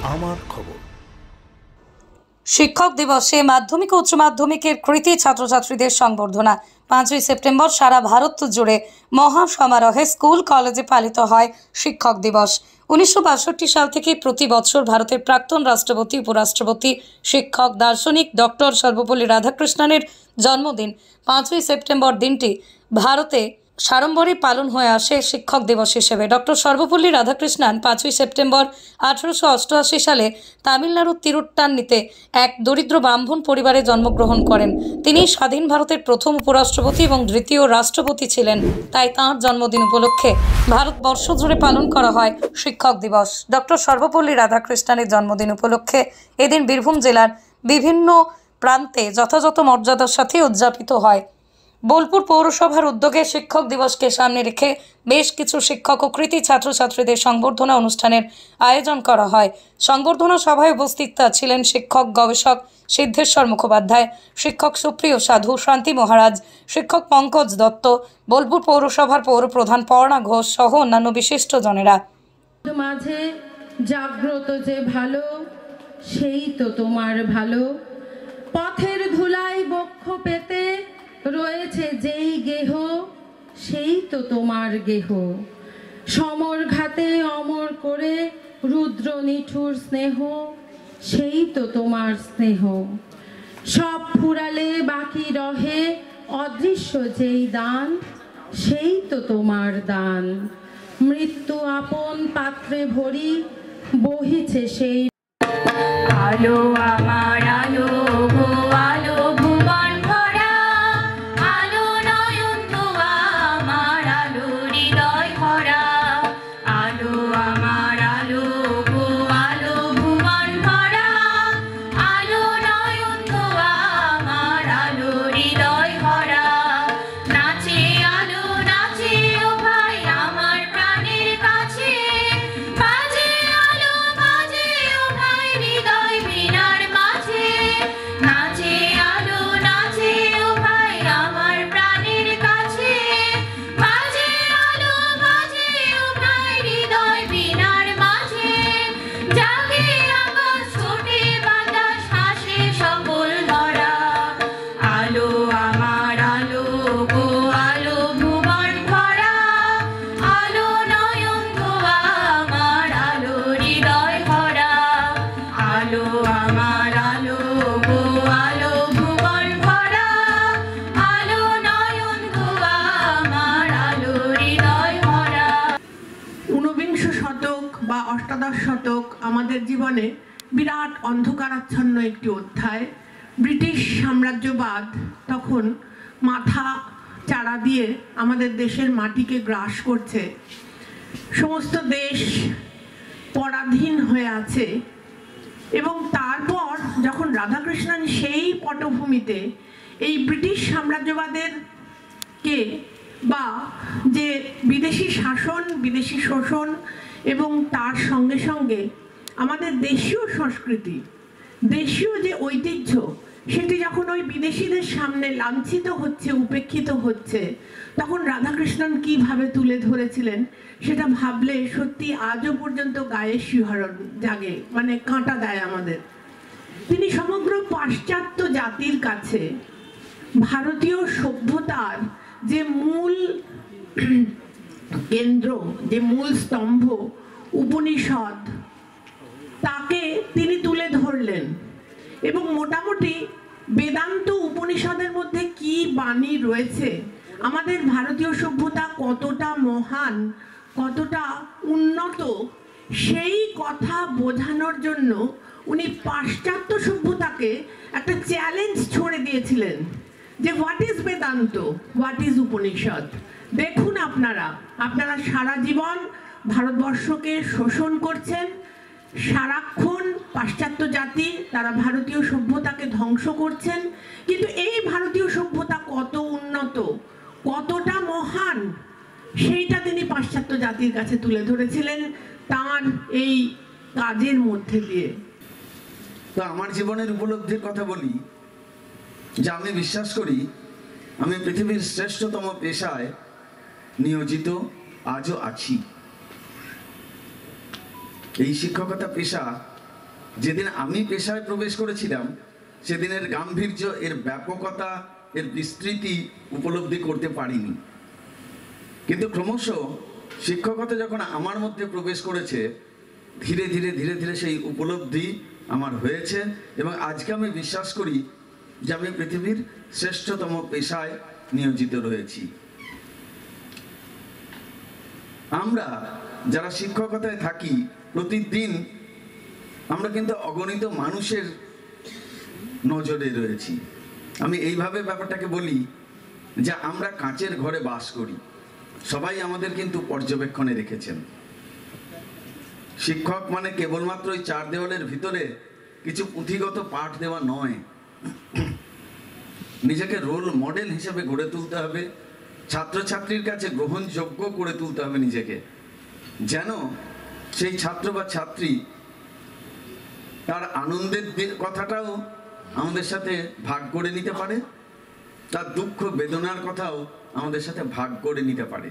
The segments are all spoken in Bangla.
আমার খবর। শিক্ষক দিবসে মাধ্যমিক ও উচ্চ মাধ্যমিকের কৃতী ছাত্রছাত্রীদের সংবর্ধনা। 5ই সেপ্টেম্বর সারা ভারত জুড়ে মহা সমারোহে স্কুল কলেজে পালিত হয় শিক্ষক দিবস। 1962 সাল থেকে প্রতি বছর ভারতের প্রাক্তন রাষ্ট্রপতি, উপরাষ্ট্রপতি, শিক্ষক, দার্শনিক ডক্টর সর্বপল্লী রাধাকৃষ্ণনের জন্মদিন 5ই সেপ্টেম্বর দিনটি ভারতে সাড়ম্বরে পালন হয়ে আসে শিক্ষক দিবস হিসেবে। ডক্টর সর্বপল্লী রাধাকৃষ্ণন 5ই সেপ্টেম্বর 1888 সালে তামিলনাড়ুর তিরুট্টান্নিতে এক দরিদ্র ব্রাহ্মণ পরিবারে জন্মগ্রহণ করেন। তিনি স্বাধীন ভারতের প্রথম উপরাষ্ট্রপতি এবং দ্বিতীয় রাষ্ট্রপতি ছিলেন। তাই তাঁর জন্মদিন উপলক্ষে ভারতবর্ষ জুড়ে পালন করা হয় শিক্ষক দিবস। ডক্টর সর্বপল্লী রাধাকৃষ্ণনের জন্মদিন উপলক্ষে এদিন বীরভূম জেলার বিভিন্ন প্রান্তে যথাযথ মর্যাদার সাথে উদযাপিত হয়। বোলপুর পৌরসভার উদ্যোগে শিক্ষক দিবসকে সামনে রেখে বেশ কিছু শিক্ষক ও কৃতী ছাত্রছাত্রীদের সংবর্ধনা অনুষ্ঠানের আয়োজন করা হয়। সংবর্ধনা সভায় উপস্থিত ছিলেন শিক্ষক গবেষক সিদ্ধেশ্বর মুখোপাধ্যায়, শিক্ষক সুপ্রিয় সাধু, শান্তি মহারাজ, শিক্ষক পঙ্কজ দত্ত, বোলপুর পৌরসভার পৌরপ্রধান পর্ণা ঘোষ সহ অন্যান্য বিশিষ্টজনেরা। মাঝে জাগ্রত যে ভালো, সেই তো তোমার ভালো। পথের ধুলায় বক্ষ পেতে রয়েছে যেই গেহ, সেই তো তোমার গেহ। সমর ঘাতে অমর করে রুদ্র নিঠুর স্নেহ, সেই তো তোমার স্নেহ। সব ফুরালে বাকি রহে অদৃশ্য যেই দান, সেই তো তোমার দান। মৃত্যু আপন পাত্রে ভরি বহিছে সেই আলো, আমার আলো গো আলো, ভুবন ভরা আলো, নয়ন তো আমার আলো, হৃদয় ভরা আলো, আমার আলো গো আলো, ভুবন ভরা আলো, নয়ন তো আমার আলো, হৃদয় ভরা। নাচে আলো নাচে ও ভাই আমার প্রাণের কাছে, বাজে আলো বাজে ও ভাই হৃদয় বীণার মাঝে। নাচে আলো নাচে ও ভাই আমার প্রাণের কাছে, বাজে আলো বাজে ও ভাই হৃদয় বীণার মাঝে। জাগে আকাশ ছোটে বাতাস হাসে সকল ধরা আলো, আমার আলো গো আলো, ভুবন ভরা আলো, নয়ন তো আমার আলো, হৃদয় ভরা আলো, আমার আলো গো আলো, ভুবন ভরা আলো, নয়ন তো আমার আলো, হৃদয় ভরা। ঊনবিংশ শতক বা অষ্টাদশ শতক আমাদের জীবনে বিরাট অন্ধকারাচ্ছন্ন একটি অধ্যায়। ব্রিটিশ সাম্রাজ্যবাদ তখন মাথা চাড়া দিয়ে আমাদের দেশের মাটিকে গ্রাস করছে। সমস্ত দেশ পরাধীন হয়ে আছে এবং তারপর যখন রাধাকৃষ্ণন সেই পটভূমিতে এই ব্রিটিশ সাম্রাজ্যবাদের কে বা যে বিদেশি শাসন, বিদেশি শোষণ এবং তার সঙ্গে সঙ্গে আমাদের দেশীয় সংস্কৃতি, দেশীয় যে ঐতিহ্য, সেটি যখন ওই বিদেশিদের সামনে লাঞ্ছিত হচ্ছে, উপেক্ষিত হচ্ছে, তখন রাধাকৃষ্ণন কিভাবে তুলে ধরেছিলেন সেটা ভাবলে সত্যি আজও পর্যন্ত গায়ে শিহরণ জাগে, মানে কাঁটা দেয় আমাদের। তিনি সমগ্র পাশ্চাত্য জাতির কাছে ভারতীয় সভ্যতার যে মূল কেন্দ্র, যে মূল স্তম্ভ উপনিষদ, তাকে তিনি তুলে ধরলেন এবং মোটামুটি বেদান্ত উপনিষদের মধ্যে কি বাণী রয়েছে, আমাদের ভারতীয় সভ্যতা কতটা মহান, কতটা উন্নত, সেই কথা বোঝানোর জন্য উনি পাশ্চাত্য সভ্যতাকে একটা চ্যালেঞ্জ ছড়ে দিয়েছিলেন যে what is Vedanta, what is Upanishad. দেখুন আপনারা সারা জীবন ভারতবর্ষকে শোষণ করছেন, সারাক্ষণ পাশ্চাত্য জাতি তারা ভারতীয় সভ্যতাকে ধ্বংস করছেন, কিন্তু এই ভারতীয় সভ্যতা কত উন্নত, কতটা মহান, সেইটা তিনি পাশ্চাত্য জাতির কাছে তুলে ধরেছিলেন তার এই কাজের মধ্যে দিয়ে। তো আমার জীবনের উপলব্ধির কথা বলি, যা আমি বিশ্বাস করি আমি পৃথিবীর শ্রেষ্ঠতম পেশায় নিয়োজিত আজও আছি। এই শিক্ষকতা পেশা যেদিন আমি পেশায় প্রবেশ করেছিলাম সেদিনের গাম্ভীর্য, এর ব্যাপকতা, এর বিস্তৃতি উপলব্ধি করতে পারিনি। কিন্তু ক্রমশ শিক্ষকতা যখন আমার মধ্যে প্রবেশ করেছে, ধীরে ধীরে ধীরে ধীরে সেই উপলব্ধি আমার হয়েছে এবং আজকে আমি বিশ্বাস করি যে আমি পৃথিবীর শ্রেষ্ঠতম পেশায় নিয়োজিত রয়েছি। আমরা যারা শিক্ষকতায় থাকি প্রতিদিন আমরা কিন্তু অগণিত মানুষের নজরে রয়েছি। আমি এইভাবে ব্যাপারটাকে বলি যে আমরা কাঁচের ঘরে বাস করি, সবাই আমাদের কিন্তু পর্যবেক্ষণে রেখেছেন। শিক্ষক মানে কেবলমাত্র ওই চার দেওয়ালের ভিতরে কিছু পুঁথিগত পাঠ দেওয়া নয়, নিজেকে রোল মডেল হিসেবে গড়ে তুলতে হবে, ছাত্রছাত্রীর কাছে গ্রহণযোগ্য করে তুলতে হবে নিজেকে, যেন সেই ছাত্র বা ছাত্রী তার আনন্দের কথাটাও আমাদের সাথে ভাগ করে নিতে পারে, তার দুঃখ বেদনার কথাও আমাদের সাথে ভাগ করে নিতে পারে।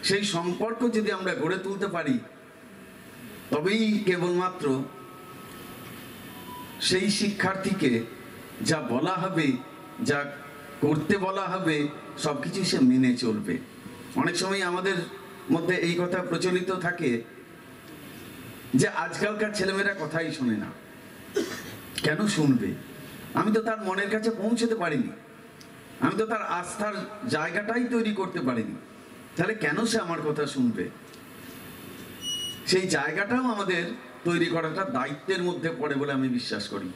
সেই সম্পর্ক যদি আমরা গড়ে তুলতে পারি তবেই কেবলমাত্র সেই শিক্ষার্থীকে যা বলা হবে, যা করতে বলা হবে, সবকিছু সে মেনে চলবে। অনেক সময় আমাদের মধ্যে এই কথা প্রচলিত থাকে যে আজকালকার ছেলেমেয়েরা কথাই শোনে না। কেন শুনবে? আমি তো তার মনের কাছে পৌঁছতে পারিনি, আমি তো তার আস্থার জায়গাটাই তৈরি করতে পারিনি, তাহলে কেন সে আমার কথা শুনবে? সেই জায়গাটাও আমাদের তৈরি করাটা দায়িত্বের মধ্যে পড়ে বলে আমি বিশ্বাস করি।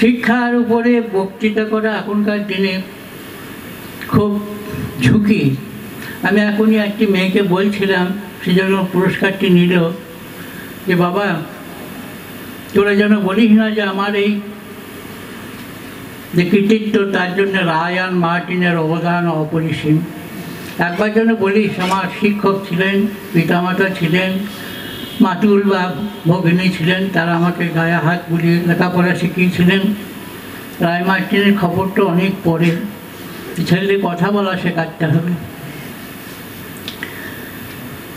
শিক্ষার উপরে বক্তৃতা করা এখনকার দিনে খুব ঝুঁকি। আমি এখনই একটি মেয়েকে বলছিলাম, সে জন্য পুরস্কারটি নিল, যে বাবা তোরা যেন বলিস না যে আমার এই যে কৃতিত্ব তার জন্য রায়ান মার্টিনের অবদান অপরিসীম। একবার যেন বলিস আমার শিক্ষক ছিলেন, পিতামাতা ছিলেন, মাতুল বা ভগিনী ছিলেন, তারা আমাকে গায়ে হাত বুলিয়ে লেখাপড়া শিখিয়েছিলেন। রায় মার্টিনের খবরটা অনেক পরে, ছেলেদের কথা বলা শেখাতে হবে।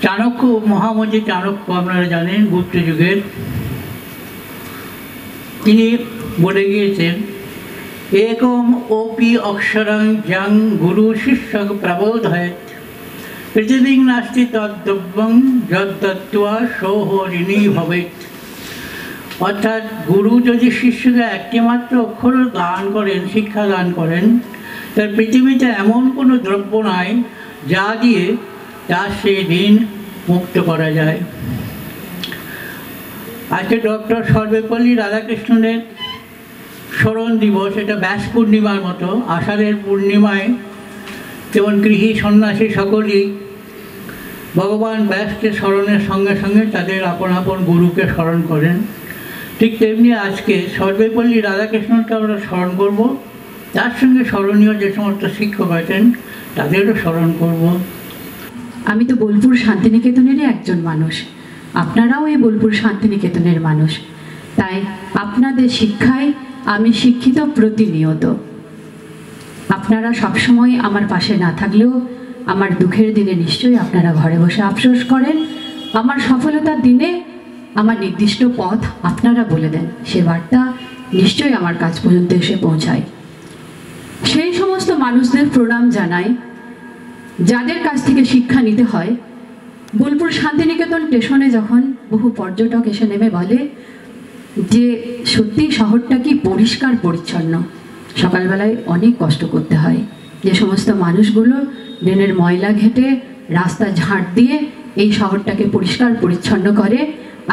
চাণক্য, মহামতি চাণক্য আপনারা জানেন, গুপ্ত যুগের, তিনি বলে গিয়েছেন একম ওপি অক্ষরং যং গুরু শিষ্যক প্রবোধয়েৎ পৃথিবীং নাস্তি তদ্দ্রব্যং যদ্দত্ত্বা সৌহ ঋণী ভবেৎ। অর্থাৎ গুরু যদি শিষ্যকে একটি মাত্র অক্ষর দান করেন, শিক্ষা দান করেন, তার পৃথিবীতে এমন কোনো দ্রব্য নাই যা দিয়ে তার সেই ঋণ মুক্ত করা যায়। আজকে ডক্টর সর্বেপল্লী রাধাকৃষ্ণনের স্মরণ দিবস। এটা ব্যাস পূর্ণিমার মতো, আষাঢ়ের পূর্ণিমায় যেমন গৃহী সন্ন্যাসী সকলেই ভগবান ব্যাসকে স্মরণের সঙ্গে সঙ্গে তাদের আপন আপন গুরুকে স্মরণ করেন, ঠিক তেমনি আজকে সর্বেপল্লী রাধাকৃষ্ণকে আমরা স্মরণ করব, তার সঙ্গে স্মরণীয় যে সমস্ত শিক্ষক আছেন তাদেরও স্মরণ করব। আমি তো বোলপুর শান্তিনিকেতনেরই একজন মানুষ, আপনারাও এই বোলপুর শান্তিনিকেতনের মানুষ, তাই আপনাদের শিক্ষায় আমি শিক্ষিত প্রতিনিয়ত। আপনারা সবসময় আমার পাশে না থাকলেও আমার দুঃখের দিনে নিশ্চয়ই আপনারা ঘরে বসে আফসোস করেন, আমার সফলতার দিনে আমার নির্দিষ্ট পথ আপনারা বলে দেন, সে বার্তা নিশ্চয়ই আমার কাছ পর্যন্ত এসে পৌঁছায়। সেই সমস্ত মানুষদের প্রণাম জানাই যাদের কাছ থেকে শিক্ষা নিতে হয়। বোলপুর শান্তিনিকেতন স্টেশনে যখন বহু পর্যটক এসে নেমে বলে যে সত্যি শহরটা কি পরিষ্কার পরিচ্ছন্ন, সকালবেলায় অনেক কষ্ট করতে হয়। যে সমস্ত মানুষগুলো ড্রেনের ময়লা ঘেঁটে রাস্তা ঝাঁট দিয়ে এই শহরটাকে পরিষ্কার পরিচ্ছন্ন করে,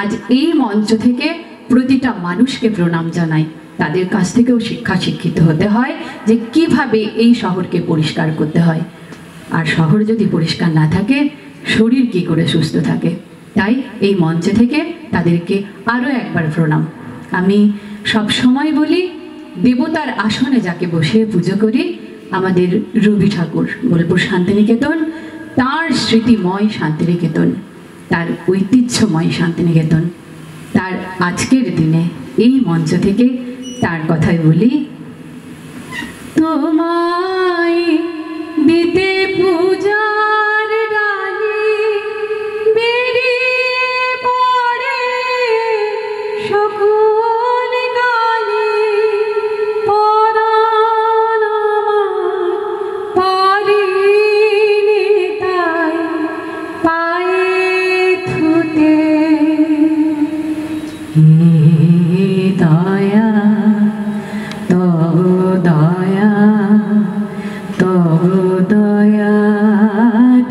আজ এই মঞ্চ থেকে প্রতিটা মানুষকে প্রণাম জানাই। তাদের কাছ থেকেও শিক্ষিত হতে হয় যে কিভাবে এই শহরকে পরিষ্কার করতে হয়। আর শহর যদি পরিষ্কার না থাকে, শরীর কি করে সুস্থ থাকে? তাই এই মঞ্চ থেকে তাদেরকে আরও একবার প্রণাম। আমি সব সময় বলি, দেবতার আসনে যাকে বসে পুজো করি, আমাদের রবি ঠাকুর, বোলপুর শান্তিনিকেতন, তার স্মৃতিময় শান্তিনিকেতন, তার ঐতিহ্যময় শান্তিনিকেতন, তার আজকের দিনে এই মঞ্চ থেকে তার কথাই বলি, তোমায় দিতে পূজার ডালি বেরিয়ে পড়ে সকল দিতে দয়া তব দয়া তব দয়া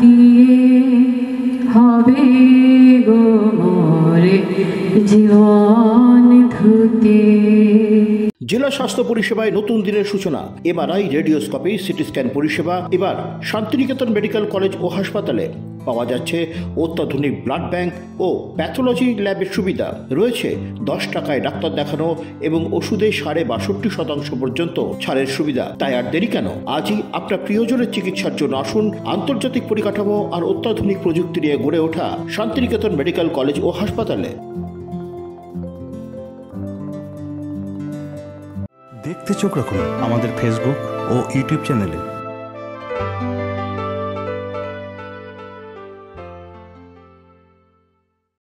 দিয়ে হবে গো মোরে জীবন ধুতে। জেলা স্বাস্থ্য পরিষেবায় নতুন দিনের সূচনা। এমআরআই, রেডিওস্কোপি, সিটি স্ক্যান পরিষেবা এবার শান্তিনিকেতন মেডিকেল কলেজ ও হাসপাতালে পাওয়া যাচ্ছে। অত্যাধুনিক ব্লাড ব্যাংক ও প্যাথোলজি ল্যাবের সুবিধা রয়েছে। 10 টাকায় ডাক্তার দেখানো এবং ওষুধে 62% পর্যন্ত ছাড়ের সুবিধা। তাই আর দেরি কেন? আজই আপনার প্রিয়জনের চিকিৎসার জন্য আসুন আন্তর্জাতিক পরিকাঠামো আর অত্যাধুনিক প্রযুক্তি নিয়ে গড়ে ওঠা শান্তিনিকেতন মেডিকেল কলেজ ও হাসপাতালে। দেখতে চোখ রাখুন আমাদের ফেসবুক ও ইউটিউব চ্যানেলে।